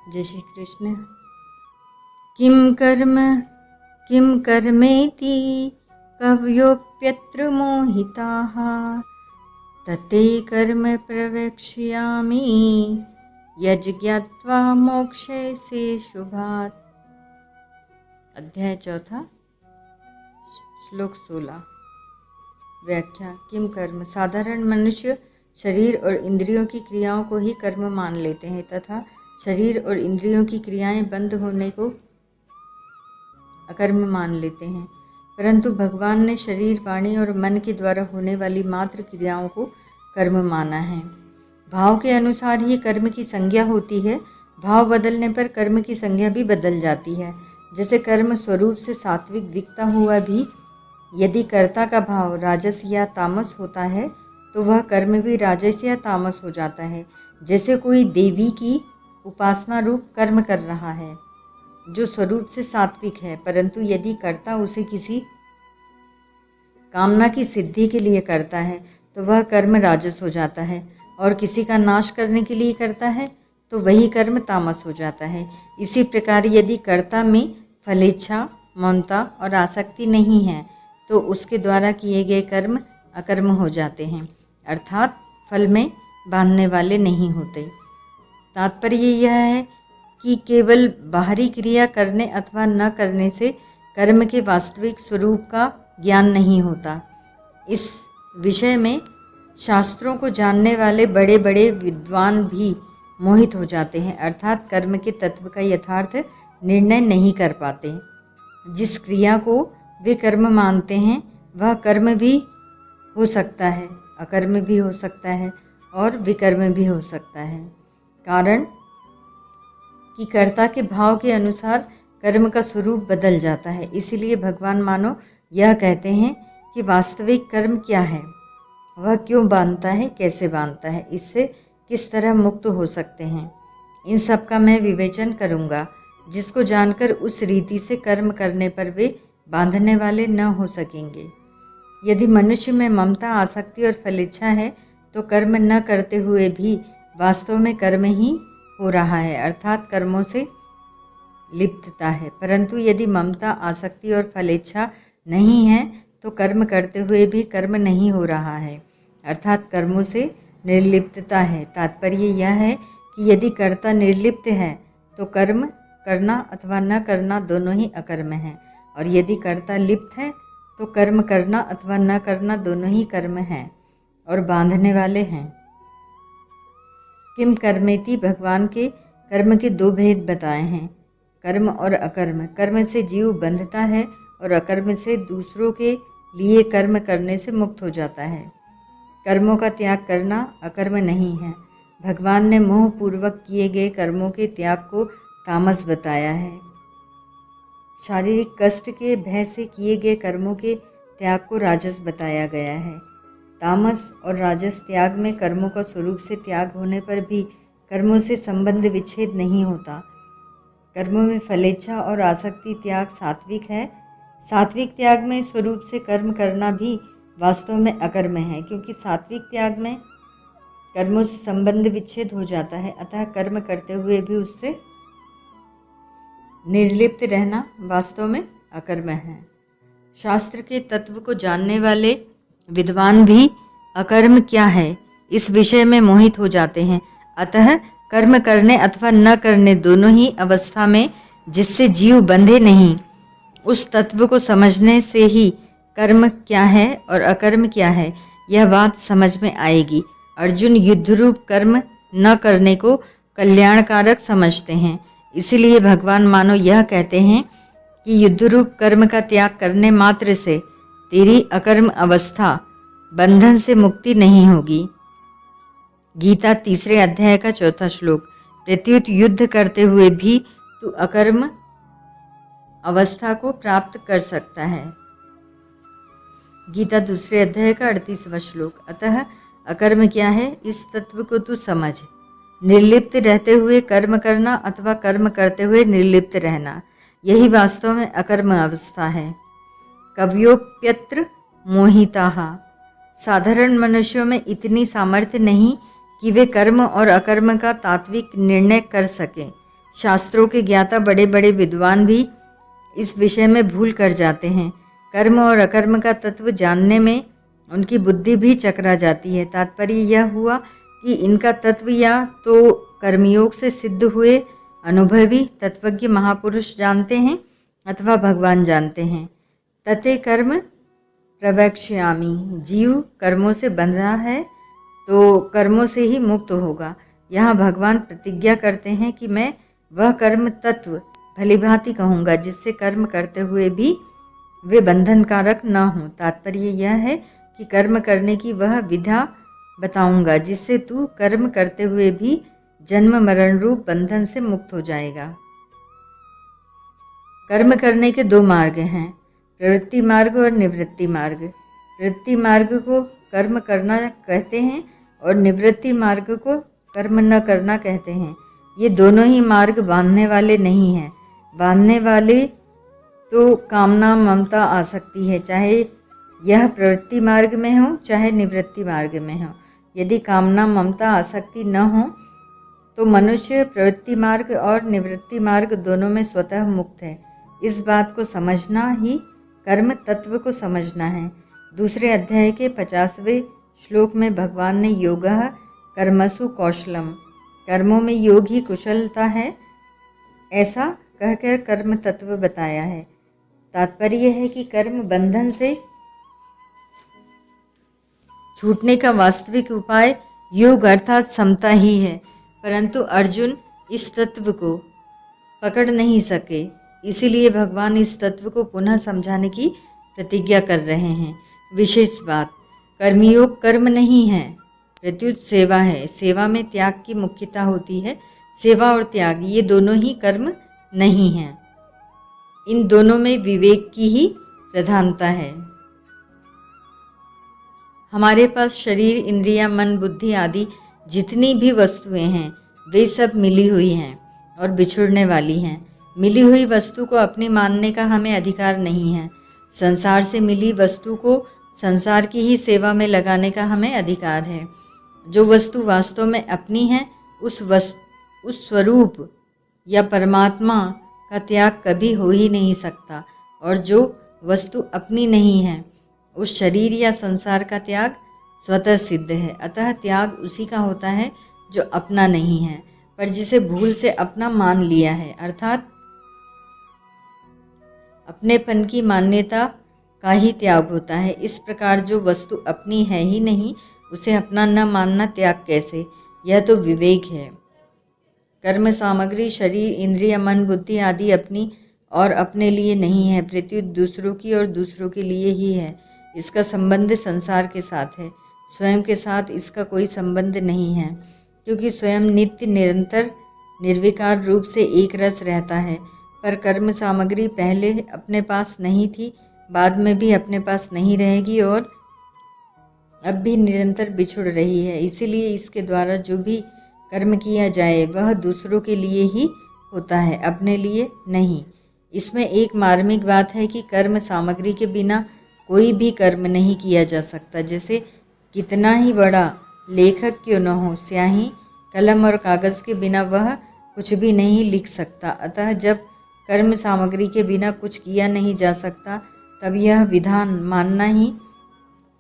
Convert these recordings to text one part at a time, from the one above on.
जय श्री कृष्ण। किम कर्मेति कवयोप्यत्र मोहिताः तते कर्म प्रवक्ष्यामि यज्ञात्वा मोक्षसे शुभात्। अध्याय 4 श्लोक 16। व्याख्या। किम कर्म। साधारण मनुष्य शरीर और इंद्रियों की क्रियाओं को ही कर्म मान लेते हैं तथा शरीर और इंद्रियों की क्रियाएं बंद होने को अकर्म मान लेते हैं, परंतु भगवान ने शरीर, वाणी और मन के द्वारा होने वाली मात्र क्रियाओं को कर्म माना है। भाव के अनुसार ही कर्म की संज्ञा होती है। भाव बदलने पर कर्म की संज्ञा भी बदल जाती है। जैसे कर्म स्वरूप से सात्विक दिखता हुआ भी यदि कर्ता का भाव राजस या तामस होता है तो वह कर्म भी राजस या तामस हो जाता है। जैसे कोई देवी की उपासना रूप कर्म कर रहा है जो स्वरूप से सात्विक है, परंतु यदि कर्ता उसे किसी कामना की सिद्धि के लिए करता है तो वह कर्म राजस हो जाता है, और किसी का नाश करने के लिए करता है तो वही कर्म तामस हो जाता है। इसी प्रकार यदि कर्ता में फलेच्छा, ममता और आसक्ति नहीं है तो उसके द्वारा किए गए कर्म अकर्म हो जाते हैं, अर्थात फल में बांधने वाले नहीं होते। तात्पर्य यह है कि केवल बाहरी क्रिया करने अथवा न करने से कर्म के वास्तविक स्वरूप का ज्ञान नहीं होता। इस विषय में शास्त्रों को जानने वाले बड़े बड़े विद्वान भी मोहित हो जाते हैं, अर्थात कर्म के तत्व का यथार्थ निर्णय नहीं कर पाते। जिस क्रिया को वे कर्म मानते हैं वह कर्म भी हो सकता है, अकर्म भी हो सकता है और विकर्म भी हो सकता है। कारण कि कर्ता के भाव के अनुसार कर्म का स्वरूप बदल जाता है। इसीलिए भगवान मानो यह कहते हैं कि वास्तविक कर्म क्या है, वह क्यों बांधता है, कैसे बांधता है, इससे किस तरह मुक्त हो सकते हैं, इन सब का मैं विवेचन करूँगा, जिसको जानकर उस रीति से कर्म करने पर वे बांधने वाले न हो सकेंगे। यदि मनुष्य में ममता, आसक्ति और फलेच्छा है तो कर्म न करते हुए भी वास्तव में कर्म ही हो रहा है, अर्थात कर्मों से लिप्तता है। परंतु यदि ममता, आसक्ति और फलेच्छा नहीं है तो कर्म करते हुए भी कर्म नहीं हो रहा है, अर्थात कर्मों से निर्लिप्तता है। तात्पर्य यह है कि यदि कर्ता निर्लिप्त है तो कर्म करना अथवा न करना दोनों ही अकर्म हैं, और यदि कर्ता लिप्त है तो कर्म करना अथवा न करना दोनों ही कर्म हैं और बांधने वाले हैं। किम कर्मेति। भगवान के कर्म के दो भेद बताए हैं, कर्म और अकर्म। कर्म से जीव बंधता है और अकर्म से दूसरों के लिए कर्म करने से मुक्त हो जाता है। कर्मों का त्याग करना अकर्म नहीं है। भगवान ने मोह पूर्वक किए गए कर्मों के त्याग को तामस बताया है। शारीरिक कष्ट के भय से किए गए कर्मों के त्याग को राजस बताया गया है। तामस और राजस त्याग में कर्मों का स्वरूप से त्याग होने पर भी कर्मों से संबंध विच्छेद नहीं होता। कर्मों में फलेच्छा और आसक्ति त्याग सात्विक है। सात्विक त्याग में स्वरूप से कर्म करना भी वास्तव में अकर्म है, क्योंकि सात्विक त्याग में कर्मों से संबंध विच्छेद हो जाता है, अतः कर्म करते हुए भी उससे निर्लिप्त रहना वास्तव में अकर्म है। शास्त्र के तत्व को जानने वाले विद्वान भी अकर्म क्या है इस विषय में मोहित हो जाते हैं, अतः कर्म करने अथवा न करने दोनों ही अवस्था में जिससे जीव बंधे नहीं, उस तत्व को समझने से ही कर्म क्या है और अकर्म क्या है यह बात समझ में आएगी। अर्जुन युद्ध रूप कर्म न करने को कल्याणकारक समझते हैं, इसीलिए भगवान मानो यह कहते हैं कि युद्ध रूप कर्म का त्याग करने मात्र से तेरी अकर्म अवस्था बंधन से मुक्ति नहीं होगी। गीता 3 अध्याय का 4 श्लोक। प्रत्युत युद्ध करते हुए भी तू अकर्म अवस्था को प्राप्त कर सकता है। गीता 2 अध्याय का 38वां श्लोक। अतः अकर्म क्या है इस तत्व को तू समझ। निर्लिप्त रहते हुए कर्म करना अथवा कर्म करते हुए निर्लिप्त रहना, यही वास्तव में अकर्म अवस्था है। कवयोप्यत्र मोहिताः। साधारण मनुष्यों में इतनी सामर्थ्य नहीं कि वे कर्म और अकर्म का तात्विक निर्णय कर सकें। शास्त्रों के ज्ञाता बड़े बड़े विद्वान भी इस विषय में भूल कर जाते हैं। कर्म और अकर्म का तत्व जानने में उनकी बुद्धि भी चकरा जाती है। तात्पर्य यह हुआ कि इनका तत्व या तो कर्मयोग से सिद्ध हुए अनुभवी तत्वज्ञ महापुरुष जानते हैं अथवा भगवान जानते हैं। तते कर्म प्रवक्ष्यामि, जीव कर्मों से बंधा है तो कर्मों से ही मुक्त होगा। यहाँ भगवान प्रतिज्ञा करते हैं कि मैं वह कर्म तत्व भलीभांति कहूँगा जिससे कर्म करते हुए भी वे बंधनकारक न हों। तात्पर्य यह है कि कर्म करने की वह विधा बताऊंगा जिससे तू कर्म करते हुए भी जन्म मरण रूप बंधन से मुक्त हो जाएगा। कर्म करने के दो मार्ग हैं, प्रवृत्ति मार्ग और निवृत्ति मार्ग। प्रवृत्ति मार्ग को कर्म करना कहते हैं और निवृत्ति मार्ग को कर्म न करना कहते हैं। ये दोनों ही मार्ग बांधने वाले नहीं हैं। बांधने वाले तो कामना ममता आसक्ति है, चाहे यह प्रवृत्ति मार्ग में हो चाहे निवृत्ति मार्ग में हो। यदि कामना ममता आसक्ति न हो तो मनुष्य प्रवृत्ति मार्ग और निवृत्ति मार्ग दोनों में स्वतः मुक्त है। इस बात को समझना ही कर्म तत्व को समझना है। दूसरे अध्याय के 50वें श्लोक में भगवान ने योगः कर्मसु कौशलम, कर्मों में योग ही कुशलता है, ऐसा कहकर कर्म तत्व बताया है। तात्पर्य है कि कर्म बंधन से छूटने का वास्तविक उपाय योग अर्थात समता ही है, परंतु अर्जुन इस तत्व को पकड़ नहीं सके, इसीलिए भगवान इस तत्व को पुनः समझाने की प्रतिज्ञा कर रहे हैं। विशेष बात, कर्मयोग कर्म नहीं है, प्रत्युत सेवा है। सेवा में त्याग की मुख्यता होती है। सेवा और त्याग ये दोनों ही कर्म नहीं हैं। इन दोनों में विवेक की ही प्रधानता है। हमारे पास शरीर, इंद्रियां, मन, बुद्धि आदि जितनी भी वस्तुएं हैं वे सब मिली हुई हैं और बिछुड़ने वाली हैं। मिली हुई वस्तु को अपनी मानने का हमें अधिकार नहीं है। संसार से मिली वस्तु को संसार की ही सेवा में लगाने का हमें अधिकार है। जो वस्तु वास्तव में अपनी है उस स्वरूप या परमात्मा का त्याग कभी हो ही नहीं सकता, और जो वस्तु अपनी नहीं है उस शरीर या संसार का त्याग स्वतः सिद्ध है। अतः त्याग उसी का होता है जो अपना नहीं है पर जिसे भूल से अपना मान लिया है, अर्थात अपनेपन की मान्यता का ही त्याग होता है। इस प्रकार जो वस्तु अपनी है ही नहीं उसे अपना न मानना त्याग कैसे? यह तो विवेक है। कर्म सामग्री शरीर, इंद्रिय, मन, बुद्धि आदि अपनी और अपने लिए नहीं है, प्रत्युत दूसरों की और दूसरों के लिए ही है। इसका संबंध संसार के साथ है, स्वयं के साथ इसका कोई संबंध नहीं है, क्योंकि स्वयं नित्य निरंतर निर्विकार रूप से एक रस रहता है। पर कर्म सामग्री पहले अपने पास नहीं थी, बाद में भी अपने पास नहीं रहेगी और अब भी निरंतर बिछुड़ रही है। इसीलिए इसके द्वारा जो भी कर्म किया जाए वह दूसरों के लिए ही होता है, अपने लिए नहीं। इसमें एक मार्मिक बात है कि कर्म सामग्री के बिना कोई भी कर्म नहीं किया जा सकता। जैसे कितना ही बड़ा लेखक क्यों न हो, स्याही, कलम और कागज़ के बिना वह कुछ भी नहीं लिख सकता। अतः जब कर्म सामग्री के बिना कुछ किया नहीं जा सकता तब यह विधान मानना ही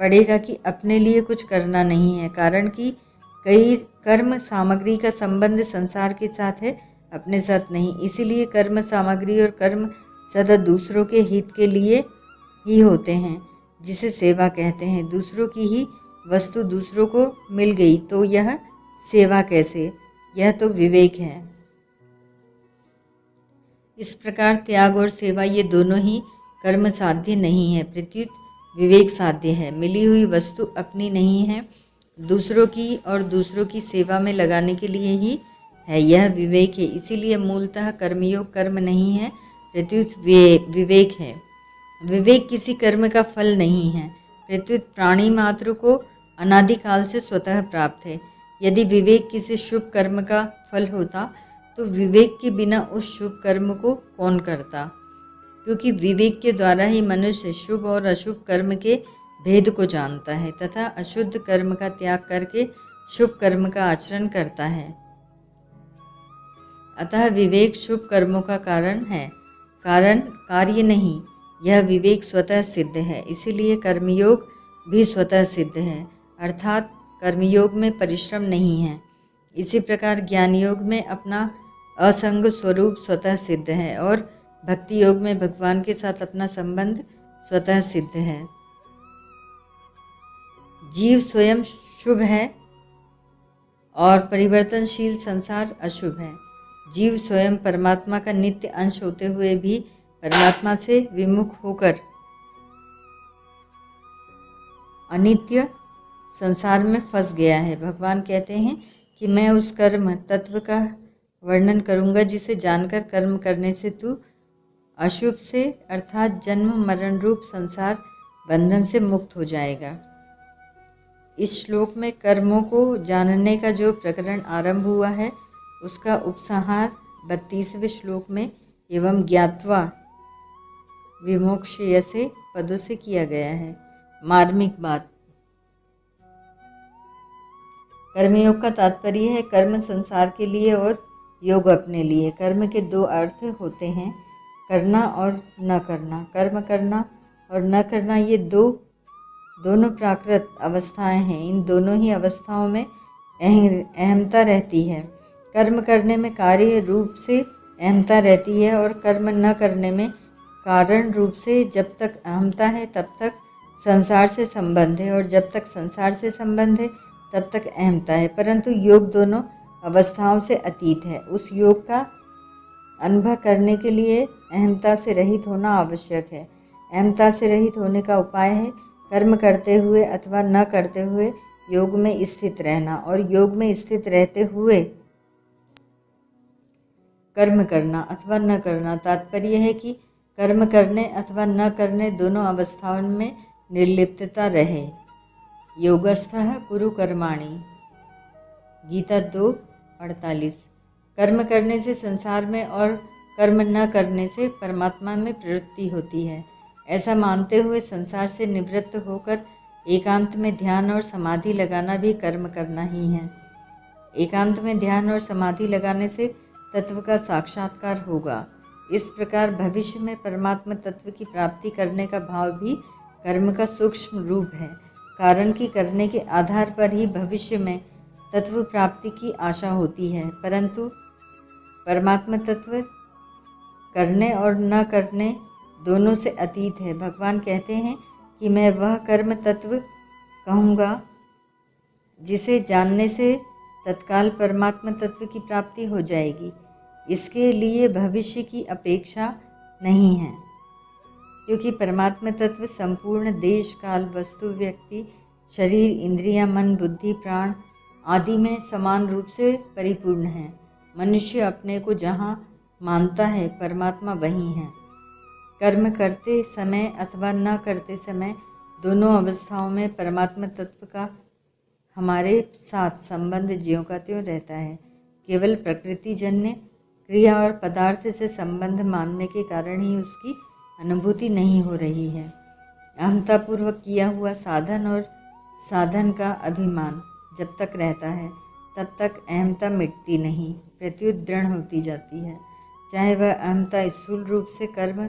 पड़ेगा कि अपने लिए कुछ करना नहीं है, कारण कि कई कर्म सामग्री का संबंध संसार के साथ है, अपने साथ नहीं। इसीलिए कर्म सामग्री और कर्म सदा दूसरों के हित के लिए ही होते हैं, जिसे सेवा कहते हैं। दूसरों की ही वस्तु दूसरों को मिल गई तो यह सेवा कैसे? यह तो विवेक है। इस प्रकार त्याग और सेवा ये दोनों ही कर्म साध्य नहीं है, प्रत्युत विवेक साध्य है। मिली हुई वस्तु अपनी नहीं है, दूसरों की और दूसरों की सेवा में लगाने के लिए ही है, यह विवेक है। इसीलिए मूलतः कर्मयोग कर्म नहीं है, प्रत्युत विवेक है। विवेक किसी कर्म का फल नहीं है, प्रत्युत प्राणी मात्र को अनादिकाल से स्वतः प्राप्त है। यदि विवेक किसी शुभ कर्म का फल होता तो विवेक के बिना उस शुभ कर्म को कौन करता? क्योंकि विवेक के द्वारा ही मनुष्य शुभ और अशुभ कर्म के भेद को जानता है तथा अशुद्ध कर्म का त्याग करके शुभ कर्म का आचरण करता है। अतः विवेक शुभ कर्मों का कारण है, कारण कार्य नहीं। यह विवेक स्वतः सिद्ध है, इसीलिए कर्मयोग भी स्वतः सिद्ध है, अर्थात कर्मयोग में परिश्रम नहीं है। इसी प्रकार ज्ञान योग में अपना असंग स्वरूप स्वतः सिद्ध है और भक्ति योग में भगवान के साथ अपना संबंध स्वतः सिद्ध है। जीव स्वयं शुभ है और परिवर्तनशील संसार अशुभ है। जीव स्वयं परमात्मा का नित्य अंश होते हुए भी परमात्मा से विमुख होकर अनित्य संसार में फंस गया है। भगवान कहते हैं कि मैं उस कर्म तत्व का वर्णन करूंगा जिसे जानकर कर्म करने से तू अशुभ से अर्थात जन्म मरण रूप संसार बंधन से मुक्त हो जाएगा। इस श्लोक में कर्मों को जानने का जो प्रकरण आरंभ हुआ है उसका उपसंहार 32वें श्लोक में एवं ज्ञात्वा विमोक्षयसे पदों से किया गया है। मार्मिक बात, कर्मयोग का तात्पर्य है कर्म संसार के लिए और योग अपने लिए। कर्म के दो अर्थ होते हैं, करना और न करना। कर्म करना और न करना ये दोनों प्राकृत अवस्थाएं हैं। इन दोनों ही अवस्थाओं में अहमता रहती है। कर्म करने में कार्य रूप से अहमता रहती है और कर्म न करने में कारण रूप से। जब तक अहमता है तब तक संसार से संबंध है और जब तक संसार से संबंध है तब तक अहमता है, परंतु योग दोनों अवस्थाओं से अतीत है। उस योग का अनुभव करने के लिए अहमता से रहित होना आवश्यक है। अहमता से रहित होने का उपाय है कर्म करते हुए अथवा न करते हुए योग में स्थित रहना और योग में स्थित रहते हुए कर्म करना अथवा न करना। तात्पर्य है कि कर्म करने अथवा न करने दोनों अवस्थाओं में निर्लिप्तता रहे। योगस्थः कुरु कर्माणि, गीता 2:48। कर्म करने से संसार में और कर्म न करने से परमात्मा में प्रवृत्ति होती है। ऐसा मानते हुए संसार से निवृत्त होकर एकांत में ध्यान और समाधि लगाना भी कर्म करना ही है। एकांत में ध्यान और समाधि लगाने से तत्व का साक्षात्कार होगा। इस प्रकार भविष्य में परमात्मा तत्व की प्राप्ति करने का भाव भी कर्म का सूक्ष्म रूप है। कारण की करने के आधार पर ही भविष्य में तत्व प्राप्ति की आशा होती है, परंतु परमात्मा तत्व करने और न करने दोनों से अतीत है। भगवान कहते हैं कि मैं वह कर्म तत्व कहूँगा जिसे जानने से तत्काल परमात्मा तत्व की प्राप्ति हो जाएगी। इसके लिए भविष्य की अपेक्षा नहीं है, क्योंकि परमात्मा तत्व संपूर्ण देश काल वस्तु व्यक्ति शरीर इंद्रियां मन बुद्धि प्राण आदि में समान रूप से परिपूर्ण है। मनुष्य अपने को जहाँ मानता है परमात्मा वही है। कर्म करते समय अथवा न करते समय दोनों अवस्थाओं में परमात्मा तत्व का हमारे साथ संबंध ज्यों का त्यों रहता है। केवल प्रकृति जन्य क्रिया और पदार्थ से संबंध मानने के कारण ही उसकी अनुभूति नहीं हो रही है। अहमतापूर्वक किया हुआ साधन और साधन का अभिमान जब तक रहता है तब तक अहमता मिटती नहीं, प्रत्युत दृढ़ होती जाती है। चाहे वह अहमता स्थूल रूप से कर्म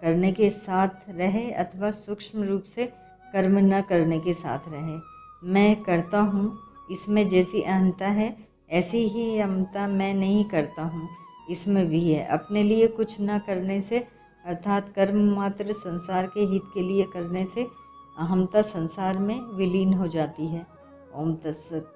करने के साथ रहे अथवा सूक्ष्म रूप से कर्म न करने के साथ रहे। मैं करता हूँ इसमें जैसी अहमता है ऐसी ही अहमता मैं नहीं करता हूँ इसमें भी है। अपने लिए कुछ न करने से अर्थात कर्म मात्र संसार के हित के लिए करने से अहमता संसार में विलीन हो जाती है। ओम तत्सत।